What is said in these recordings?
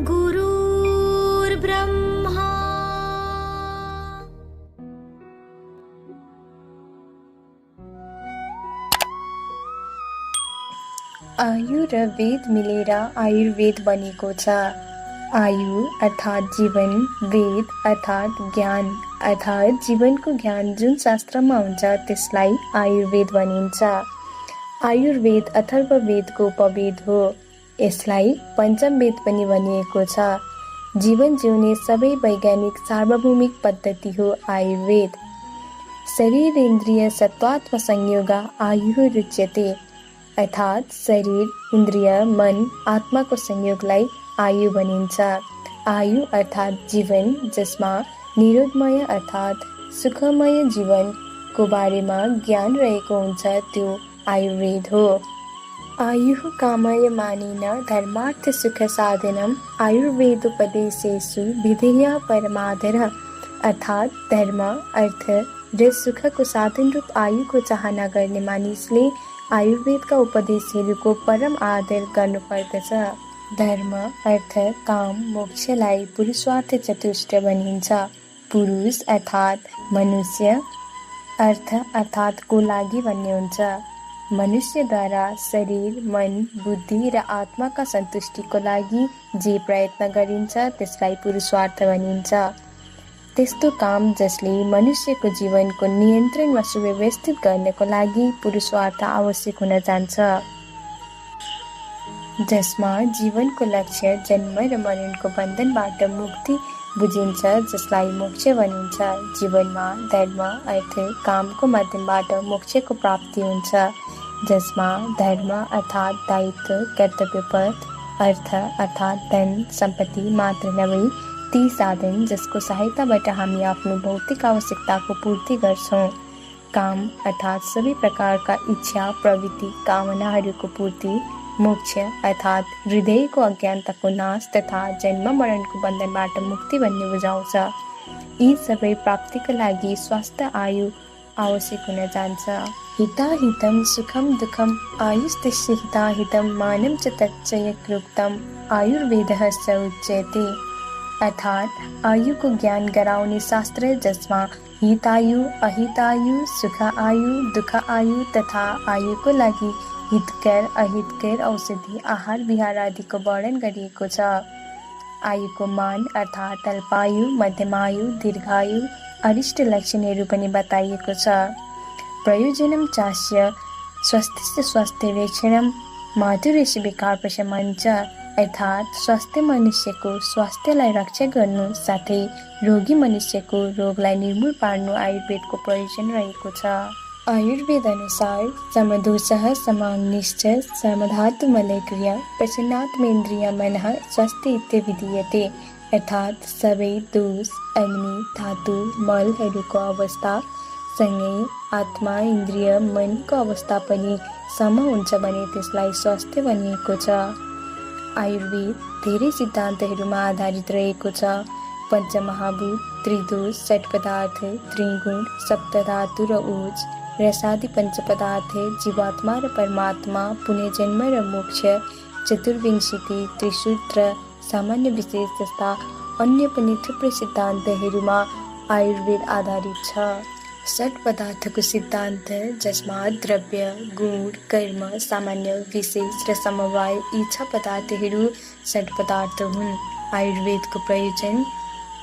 गुरुर्ब्रह्मा आयु र वेद मिलेर आयुर्वेद बनेको छ। आयु अर्थात् जीवन, वेद अर्थात् ज्ञान अर्थात् जीवनको ज्ञान जुन शास्त्रमा हुन्छ त्यसलाई आयुर्वेद भनिन्छ। आयुर्वेद अथर्ववेदको उपवेद हो। यसलाई पञ्चम वेद पनि भनिएको छ। जीवन जिउने सबै वैज्ञानिक सार्वभौमिक पद्धति हो आयुर्वेद। शरीर इन्द्रिय सत्त्वात्म संयोग आयु रुच्यते अर्थात् शरीर, इन्द्रिय, मन, आत्माको संयोगलाई आयु भनिन्छ। आयु अर्थात् जीवन, जसमा निरोगमय अर्थात् सुखमय जीवनको बारेमा ज्ञान रहेको हुन्छ त्यो आयुर्वेद हो। आयुः कामय मानेन धर्मार्थ सुख साधनम् आयुर्वेदोपदेशेषु विधेय परमादरः अर्थात् धर्म, अर्थ र सुखको साधन रूप आयुको चाहना गर्ने मानिसले आयुर्वेदका उपदेशहरूको परम आदर गर्नुपर्दछ। धर्म, अर्थ, काम, मोक्षलाई पुरुषार्थ चतुष्ट भनिन्छ। पुरुष अर्थात् मनुष्य, अर्थ अर्थात् को लागि भन्ने हुन्छ। मनुष्यद्वारा शरीर, मन, बुद्धि र आत्माका सन्तुष्टिको लागि जे प्रयत्न गरिन्छ त्यसलाई पुरुषार्थ भनिन्छ। त्यस्तो काम जसले मनुष्यको जीवनको नियन्त्रणमा सुव्यवस्थित गर्नको लागि पुरुषार्थ आवश्यक हुन जान्छ। जसमा जीवनको लक्ष्य जन्म र मरणको बन्धनबाट मुक्ति बुझिन्छ जसलाई मोक्ष भनिन्छ। जीवनमा धर्म, अर्थ, कामको माध्यमबाट मोक्षको प्राप्ति हुन्छ। जसमा धर्म अर्थात् दायित्व, कर्तव्यपथ, अर्थ अर्थात् धन सम्पत्ति मात्र नभई ती साधन जसको सहायताबाट हामी आफ्नो भौतिक आवश्यकताको पूर्ति गर्छौँ। काम अर्थात् सबै प्रकारका इच्छा, प्रवृत्ति, कामनाहरूको पूर्ति। मोक्ष अर्थात् हृदयको अज्ञानताको नाश तथा जन्म मरणको बन्धनबाट मुक्ति भन्ने बुझाउँछ। यी सबै प्राप्तिका लागि स्वास्थ्य आयु आवश्यक हुन जान्छ। हिताहितं सुखं दुःखं आयुस्तस्य हिताहितं मानं च तच्च यक्रोक्तम् आयुर्वेदः स उच्यते अर्थात् आयुको ज्ञान गराउने शास्त्र जसमा हितायु, अहितायु, सुख आयु, दुःख आयु तथा आयुको लागि हितकर, अहितकर औषधि, आहार विहार आदिको वर्णन गरिएको छ। आयुको मान अर्थात् अल्पायु, मध्यमायु, दीर्घायु, अरिष्ट लक्षणहरू पनि बताइएको छ। प्रयोजनं चास्य स्वास्थ्यस्य स्वास्थ्यरक्षणं माधुर्यस्य विकारप्रशमनं च अर्थात् स्वस्थ मनुष्यको स्वास्थ्यलाई रक्षा गर्नु साथै रोगी मनुष्यको रोगलाई निर्मूल पार्नु आयुर्वेदको प्रयोजन रहेको छ। आयुर्वेद अनुसार समदोषः समाग्निश्च समधातुमलक्रिया प्रसन्नात्मेन्द्रिय मनः स्वस्थ इत्यभिधीयते अर्थात् सबै दोष, अग्नि, धातु, मलहरूको अवस्था सँगै आत्मा, इन्द्रिय, मनको अवस्था पनि सम हुन्छ भने त्यसलाई स्वास्थ्य भनिएको छ। आयुर्वेद धेरै सिद्धान्तहरूमा आधारित रहेको छ। पञ्चमहाभूत, त्रिदोष, षट्पदार्थ, त्रिगुण, सप्तधातु र ओज, रसादि पञ्चपदार्थ, जीवात्मा र परमात्मा, पुनर्जन्म र मोक्ष, चतुर्विंशति, त्रिसूत्र, सामान्य विशेष जस्ता अन्य पनि थुप्रै सिद्धान्तहरूमा आयुर्वेद आधारित छ। षट पदार्थको सिद्धान्त जसमा द्रव्य, गुण, कर्म, सामान्य, विशेष र समवाय यी 6 पदार्थहरू षट पदार्थ हुन्। आयुर्वेदको प्रयोजन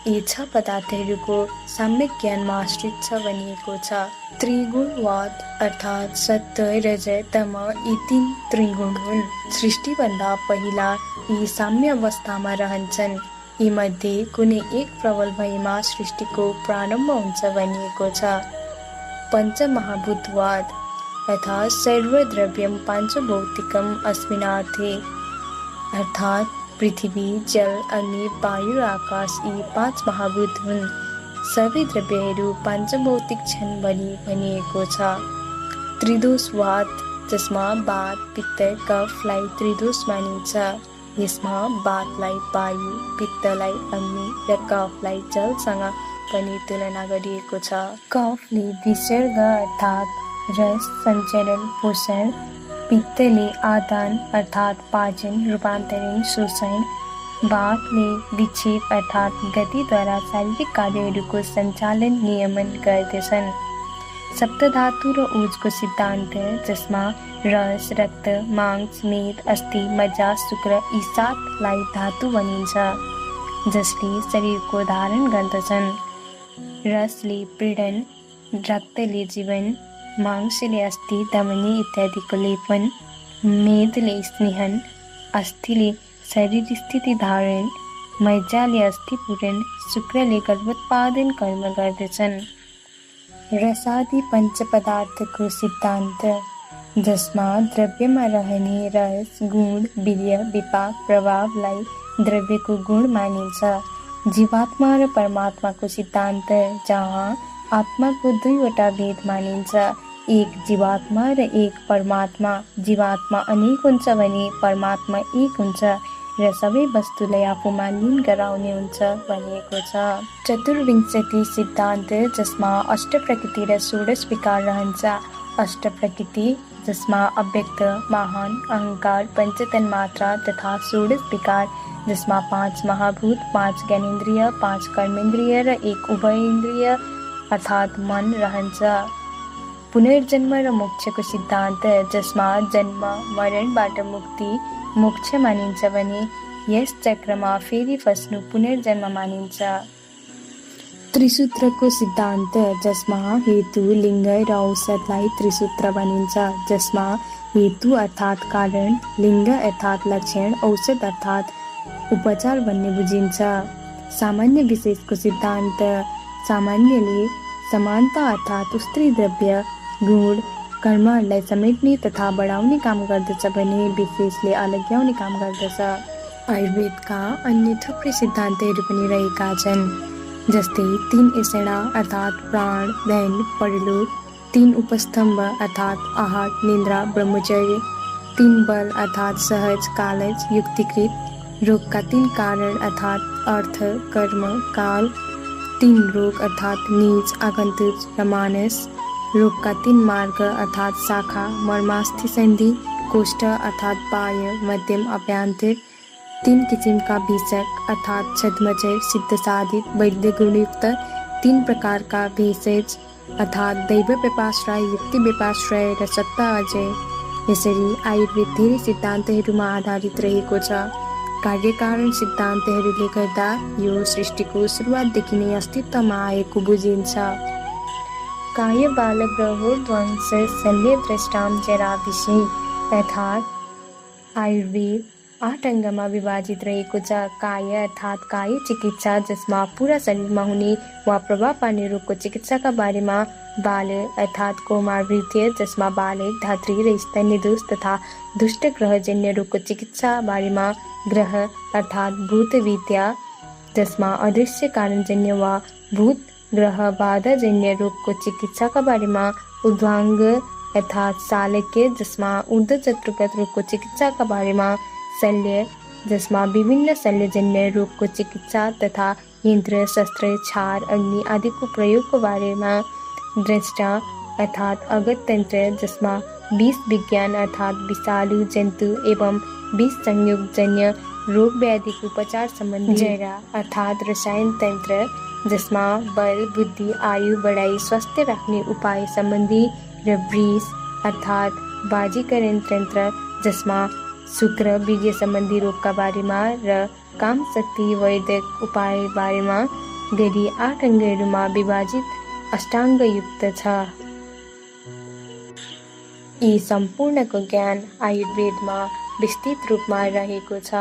यी 6 पदार्थहरूको सम्यक ज्ञानमा आश्रित छ भनिएको छ। त्रिगुणवाद अर्थात् सत्व, रज, तम यी 3 त्रिगुण हुन्। सृष्टिभन्दा पहिला यी साम्य अवस्थामा रहन्छन्। यी मध्ये कुनै एक प्रबल भएमा सृष्टिको प्रारम्भ हुन्छ भनिएको छ। पञ्चमहाभूतवाद अर्थात् सर्वद्रव्यं पाञ्चभौतिकम् अस्मिनार्थे अर्थात् पृथ्वी, जल, अग्नि, वायु र आकाश यी 5 महाभूत हुन्। सबै द्रव्यहरू पाञ्चभौतिक छन् भनिएको छ। त्रिदोषवाद जसमा वात, पित्त, कफलाई त्रिदोष मानिन्छ। यसमा वातलाई वायु, पित्तलाई अग्नि र कफलाई जलसँग पनि तुलना गरिएको छ। कफले विसर्ग अर्थात् रस, सञ्चरण, पोषण, पित्तले आदान अर्थात् पाचन, रूपान्तरण, शोषण, वातले विक्षेप अर्थात् गतिद्वारा शारीरिक कार्यहरूको सञ्चालन नियमन गर्दछन्। सप्तधातु र ओजको सिद्धान्त, जसमा रस, रक्त, मांस, मेद, अस्थि, मज्जा, शुक्र यी 7लाई धातु भनिन्छ, जसले शरीरको धारण गर्दछन्। रसले पीडन, रक्तले जीवन, मांसले अस्थि, धमनी इत्यादिको लेपन, मेदले स्नेहन, अस्थिले शरीर स्थिति धारण, मज्जाले अस्थि पूरण, शुक्रले गर्भोत्पादन कर्म गर्दछन्। रसादि पञ्चपदार्थको सिद्धान्त, जसमा द्रव्यमा रहने रस, गुण, वीर्य, विपाक, प्रभावलाई द्रव्यको गुण मानिन्छ। जीवात्मा र परमात्माको सिद्धान्त, जहाँ आत्माको 2वटा भेद मानिन्छ, एक जीवात्मा र एक परमात्मा। जीवात्मा अनेक हुन्छ भने परमात्मा एक हुन्छ र सबै वस्तुलाई आफूमा लीन गराउने हुन्छ भनिएको छ। चतुर्विंशति सिद्धान्त, जसमा 8 प्रकृति र 16 विकार रहन्छ। 8 प्रकृति, जसमा अव्यक्त, महान, अहंकार, पञ्चतन्मात्रा तथा 16 विकार, जसमा 5 महाभूत, 5 ज्ञानेन्द्रिय, 5 कर्मेन्द्रिय र 1 उभयेन्द्रिय अर्थात् मन रहन्छ। पुनर्जन्म र मोक्षको सिद्धान्त, जसमा जन्म मरणबाट मुक्ति मोक्ष मानिन्छ भने यस चक्रमा फेरि फस्नु पुनर्जन्म मानिन्छ। त्रिसूत्रको सिद्धान्त, जसमा हेतु, लिङ्ग र औषधलाई त्रिसूत्र भनिन्छ, जसमा हेतु अर्थात् कारण, लिङ्ग अर्थात् लक्षण, औषध अर्थात् उपचार भन्ने बुझिन्छ। सामान्य विशेषको सिद्धान्त, सामान्यले समानता अर्थात् उस्त्री द्रव्य, गुण, कर्महरूलाई समेट्ने तथा बढाउने काम गर्दछ भने विशेषले अलग्याउने काम गर्दछ। आयुर्वेदका अन्य थुप्रै सिद्धान्तहरू पनि रहेका छन्, जस्तै 3 एषणा अर्थात् प्राण, ध्यान, परलोक, 3 उपस्तम्भ अर्थात् आहार, निद्रा, ब्रह्मचर्य, 3 बल अर्थात् सहज, कालज, युक्तिकृत, रोगका 3 कारण अर्थात् अर्थ, कर्म, काल, 3 रोग अर्थात् नीच, आगन्तुक र मानस, रोगका 3 मार्ग अर्थात् शाखा, मर्मास्थि, सन्धि, कोष्ठ अर्थात् बाह्य, मध्यम, अभ्यन्तर, 3 किसिमका भिषक अर्थात् छद्मजय, सिद्ध साधित, वैद्य गुणयुक्त, 3 प्रकारका भेषज अर्थात् दैव व्यपाश्रय, युक्ति व्यपाश्रय र सत्ता अजय। यसरी आयुर्वेद धेरै सिद्धान्तहरूमा आधारित रहेको छ। कार्यकारण सिद्धान्तहरूले गर्दा यो सृष्टिको सुरुवातदेखि नै अस्तित्वमा आएको बुझिन्छ। काय बाल ग्रहोर्ध्वंस शल्य द्रष्टां जरा विषय, अर्थात् आयुर्वेद 8 अङ्गमा विभाजित रहेको छ। काय अर्थात् काय चिकित्सा, जसमा पुरा शरीरमा हुने वा प्रभाव पार्ने रोगको चिकित्साका बारेमा। बाल अर्थात् कौमारवृत्तीय, जसमा बालक, धात्री र स्तन्य दोष तथा दुष्ट ग्रहजन्य रोगको चिकित्सा बारेमा। ग्रह अर्थात् भूत विद्या, जसमा अदृश्य कारणजन्य वा भूत ग्रह बाधाजन्य रोगको चिकित्साका बारेमा। उद्वाङ्ग अर्थात् शालक्य, जसमा ऊर्ध्व शत्रुगत रोगको चिकित्साका बारेमा। शल्य, जसमा विभिन्न शल्यजन्य रोगको चिकित्सा तथा यन्त्र, शस्त्र, छार, अग्नि आदिको प्रयोगको बारेमा। दृष्टा अर्थात् अगततन्त्र, जसमा विष विज्ञान अर्थात् विषालु जन्तु एवं विष संयोगजन्य रोग व्याधिको उपचार सम्बन्धी। जरा अर्थात् रसायन तन्त्र, जसमा बल, बुद्धि, आयु बढाई स्वास्थ्य राख्ने उपाय सम्बन्धी। र वृष अर्थात् बाजीकरण तन्त्र, जसमा शुक्र, वीर्य सम्बन्धी रोगका बारेमा र काम शक्ति वैद्यक उपाय बारेमा गरी 8 अङ्गहरूमा विभाजित अष्टाङ्गयुक्त छ। यी सम्पूर्णको ज्ञान आयुर्वेदमा विस्तृत रूपमा रहेको छ।